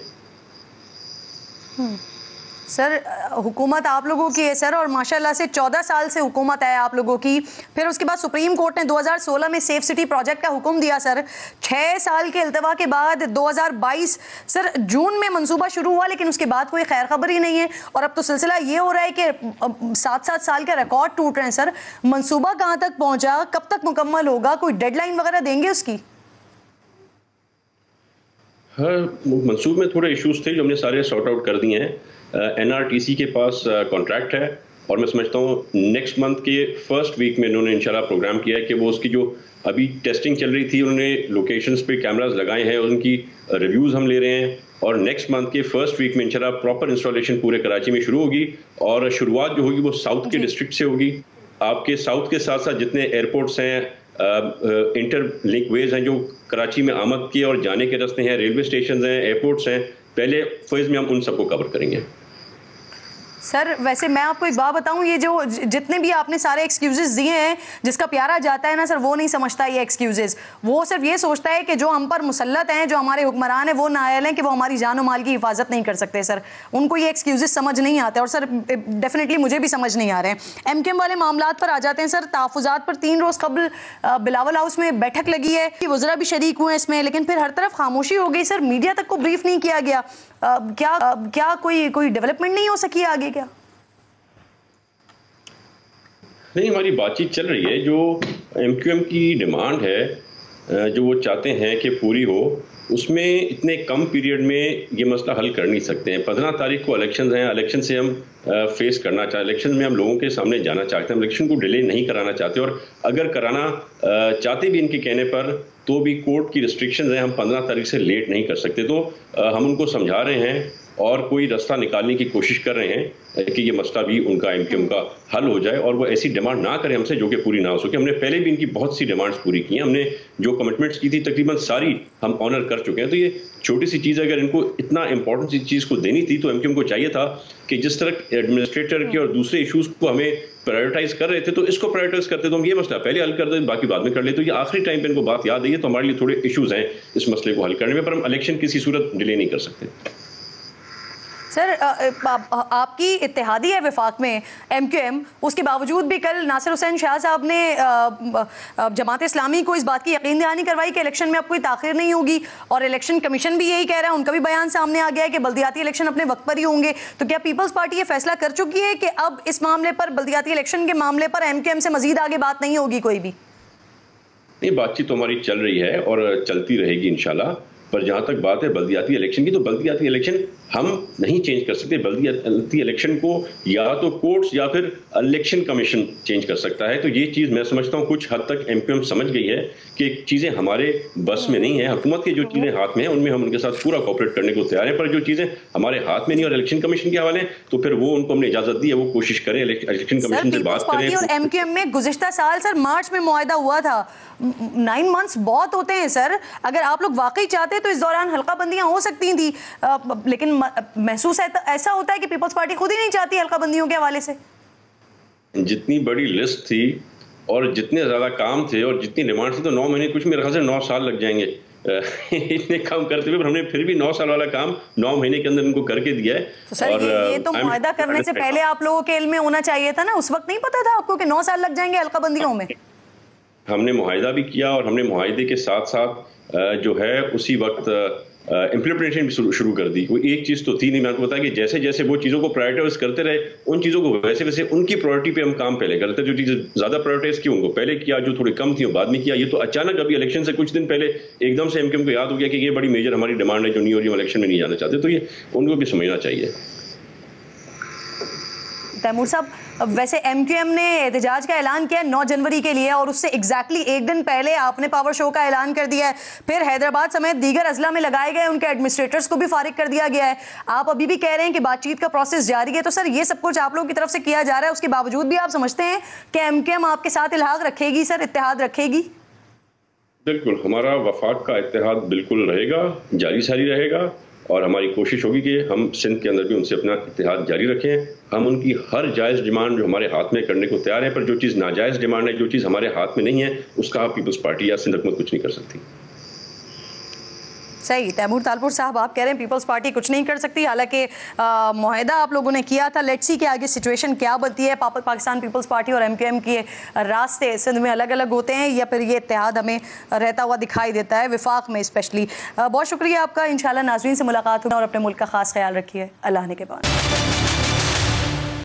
सर हुकूमत आप लोगों की है सर, और माशाल्लाह से 14 साल से हुकूमत है आप लोगों की। फिर उसके बाद सुप्रीम कोर्ट ने 2016 में सेफ सिटी प्रोजेक्ट का हुक्म दिया सर। 6 साल के अल्तवा के बाद 2022 सर जून में मंसूबा शुरू हुआ, लेकिन उसके बाद कोई खैर खबर ही नहीं है। और अब तो सिलसिला ये हो रहा है कि 7-7 साल के रिकॉर्ड टूट रहे हैं सर। मंसूबा कहाँ तक पहुंचा, कब तक मुकम्मल होगा, कोई डेडलाइन वगैरह देंगे उसकी? हाँ, मंसूब में थोड़े इश्यूज थे जो हमने सारे सॉर्ट आउट कर दिए हैं। NRTC के पास कॉन्ट्रैक्ट है और मैं समझता हूँ नेक्स्ट मंथ के फर्स्ट वीक में इन्होंने इंशाल्लाह प्रोग्राम किया है कि वो उसकी जो अभी टेस्टिंग चल रही थी, उन्होंने लोकेशंस पे कैमरास लगाए हैं और उनकी रिव्यूज़ हम ले रहे हैं। और नेक्स्ट मंथ के फर्स्ट वीक में इंशाल्लाह प्रॉपर इंस्टॉलेशन पूरे कराची में शुरू होगी और शुरुआत जो होगी वो साउथ के डिस्ट्रिक्ट से होगी। आपके साउथ के साथ साथ जितने एयरपोर्ट्स हैं, इंटर लिंक वेज हैं जो कराची में आमद के और जाने के रास्ते हैं, रेलवे स्टेशन हैं, एयरपोर्ट्स हैं, पहले फेज में हम उन सबको कवर करेंगे। सर वैसे मैं आपको एक बात बताऊं, ये जो जितने भी आपने सारे एक्सक्यूजेस दिए हैं, जिसका प्यारा जाता है ना सर, वो नहीं समझता ये एक्सक्यूजेस। वो सिर्फ ये सोचता है कि जो हम पर मुसल्लत हैं, जो हमारे हुक्मरान हैं, वो नाअहल हैं कि वो हमारी जान और माल की हिफाजत नहीं कर सकते। सर उनको ये एक्सक्यूजेस समझ नहीं आते और सर डेफिनेटली मुझे भी समझ नहीं आ रहे हैं। MKM वाले मामलात पर आ जाते हैं सर। तहफ़्फ़ुज़ात पर 3 रोज़ कबल बिलावल हाउस में बैठक लगी है, वज़रा भी शरीक हुए हैं इसमें, लेकिन फिर हर तरफ खामोशी हो गई सर। मीडिया तक को ब्रीफ नहीं किया गया। क्या कोई डेवलपमेंट नहीं हो सकी आगे क्या? नहीं, हमारी बातचीत चल रही है। जो MQM की डिमांड है, जो वो चाहते हैं कि पूरी हो, उसमें इतने कम पीरियड में ये मसला हल कर नहीं सकते हैं। 15 तारीख को इलेक्शन हैं, इलेक्शन से हम फेस करना चाहते, इलेक्शन में हम लोगों के सामने जाना चाहते हैं, हम इलेक्शन को डिले नहीं कराना चाहते। और अगर कराना चाहते भी इनके कहने पर, तो भी कोर्ट की रिस्ट्रिक्शंस हैं, हम 15 तारीख से लेट नहीं कर सकते। तो हम उनको समझा रहे हैं और कोई रास्ता निकालने की कोशिश कर रहे हैं कि ये मसला भी उनका MQM का हल हो जाए और वो ऐसी डिमांड ना करें हमसे जो कि पूरी ना हो सके। हमने पहले भी इनकी बहुत सी डिमांड्स पूरी की हैं, हमने जो कमिटमेंट्स की थी तकरीबन सारी हम ऑनर कर चुके हैं। तो ये छोटी सी चीज़, अगर इनको इतना इंपॉर्टेंट सी चीज़ को देनी थी तो MQM को चाहिए था कि जिस तरह एडमिनिस्ट्रेटर के और दूसरे इशूज़ को हमें प्रायोरिटाइज कर रहे थे, तो इसको प्रायोरिटाइज करते तो हम ये मसला पहले हल कर दें, बाकी बाद में कर ले। तो ये आखिरी टाइम पे इनको बात याद आई है, तो हमारे लिए थोड़े इशूज़ हैं इस मसले को हल करने में, पर हम इलेक्शन किसी सूरत डिले नहीं कर सकते। सर आपकी इत्तेहादी है वफाक में MQM, उसके बावजूद भी कल नासिर हुसैन शाह साहब ने जमात इस्लामी को इस बात की यकीन दहानी करवाई कि इलेक्शन में अब कोई ताख़ीर नहीं होगी, और इलेक्शन कमीशन भी यही कह रहा है, उनका भी बयान सामने आ गया है कि बल्दियाती इलेक्शन अपने वक्त पर ही होंगे। तो क्या पीपल्स पार्टी ये फैसला कर चुकी है कि अब इस मामले पर, बल्दियाती इलेक्शन के मामले पर MQM से मजीद आगे बात नहीं होगी कोई भी? नहीं, बातचीत तो हमारी चल रही है और चलती रहेगी इंशाल्लाह। पर जहाँ तक बात है बल्दियाती इलेक्शन की, तो बल्दियाती इलेक्शन हम नहीं चेंज कर सकते। बल्दियाती इलेक्शन को या तो कोर्ट्स या फिर इलेक्शन कमीशन चेंज कर सकता है। तो ये चीज़ मैं समझता हूँ कुछ हद तक MQM समझ गई है कि चीज़ें हमारे बस में नहीं है। हुकूमत की जो चीज़ें हाथ में हैं उनमें हम उनके साथ पूरा कोऑपरेट करने को तैयार हैं, पर जो चीज़ें हमारे हाथ में नहीं और इलेक्शन कमीशन के हवाले हैं, तो फिर वो उनको हमने इजाज़त दी है, वो कोशिश करें, इलेक्शन कमीशन से बात करें। और MQM में गुज़िश्ता साल सर मार्च में मुआहदा हुआ था। 9 मंथ्स बहुत होते हैं सर। अगर आप लोग वाकई चाहते तो इस दौरान हल्का बंदियां हो सकती थी, लेकिन महसूस ऐसा होता है कि पीपल्स पार्टी खुद ही नहीं चाहती हल्का बंदियों के हवाले से। जितनी बड़ी लिस्ट थी और जितने ज्यादा काम थे और जितनी डिमांड थी, तो 9 महीने कुछ मेरे ख्याल से 9 साल लग जाएंगे इतने काम करते हुए। पर हमने फिर भी 9 साल वाला काम 9 महीने के अंदर इनको करके दिया है। तो सर और ये तो मुआहदा करने से पहले आप लोगों के इल्म में होना चाहिए था ना, उस वक्त नहीं पता था आपको कि 9 साल लग जाएंगे हल्का बंदियों में? हमने मुआहिदा भी किया और हमने मुआहिदे के साथ साथ जो है उसी वक्त इम्प्लीमेंटेशन भी शुरू कर दी। वो एक चीज़ तो थी नहीं, मैं आपको बताया कि जैसे जैसे वो चीज़ों को प्रायोरिटाइज करते रहे, उन चीज़ों को वैसे वैसे उनकी प्रायोरिटी पे हम काम पहले करते। जो चीज़ें ज़्यादा प्रायोरिटाइज की उनको पहले किया, जो थोड़ी कम थी वो बाद में किया। ये तो अचानक अभी इलेक्शन से कुछ दिन पहले एकदम से MQM को याद हो गया कि ये बड़ी मेजर हमारी डिमांड है जो नहीं हो रही, हम इलेक्शन में नहीं जाना चाहते। तो ये उनको भी समझना चाहिए। तैमूर साहब, वैसे MQM ने एहतजाज का ऐलान किया 9 जनवरी के लिए और उससे एग्जैक्टली एक दिन पहले आपने पावर शो का ऐलान कर दिया है। फिर हैदराबाद समेत दीगर अजला में लगाए गए उनके एडमिनिस्ट्रेटर्स को भी फारिग कर दिया गया है। आप अभी भी कह रहे हैं कि बातचीत का प्रोसेस जारी है, तो सर ये सब कुछ आप लोगों की तरफ से किया जा रहा है, उसके बावजूद भी आप समझते हैं कि MQM आपके साथ इल्हाक रखेगी, सर इत्तेहाद रखेगी? बिल्कुल, हमारा वफाक का इत्तेहाद बिल्कुल रहेगा, जारी सारी रहेगा और हमारी कोशिश होगी कि हम सिंध के अंदर भी उनसे अपना इत्तेहाद जारी रखें। हम उनकी हर जायज़ डिमांड जो हमारे हाथ में करने को तैयार है, पर जो चीज़ नाजायज़ डिमांड है, जो चीज़ हमारे हाथ में नहीं है, उसका पीपल्स पार्टी या सिंध हुकूमत कुछ नहीं कर सकती। सही, तैमूर तालपुर साहब आप कह रहे हैं पीपल्स पार्टी कुछ नहीं कर सकती, हालांकि मुआहदा आप लोगों ने किया था। लेट्स सी कि आगे सिचुएशन क्या बनती है। पाकिस्तान पीपल्स पार्टी और MQM के रास्ते सिंध में अलग अलग होते हैं या फिर ये इत्तेहाद हमें रहता हुआ दिखाई देता है, विफाक में स्पेशली। बहुत शुक्रिया आपका। इंशाल्लाह नाज़रीन से मुलाकात होगी और अपने मुल्क का खास ख्याल रखिए। अल्लाह ने के बाद।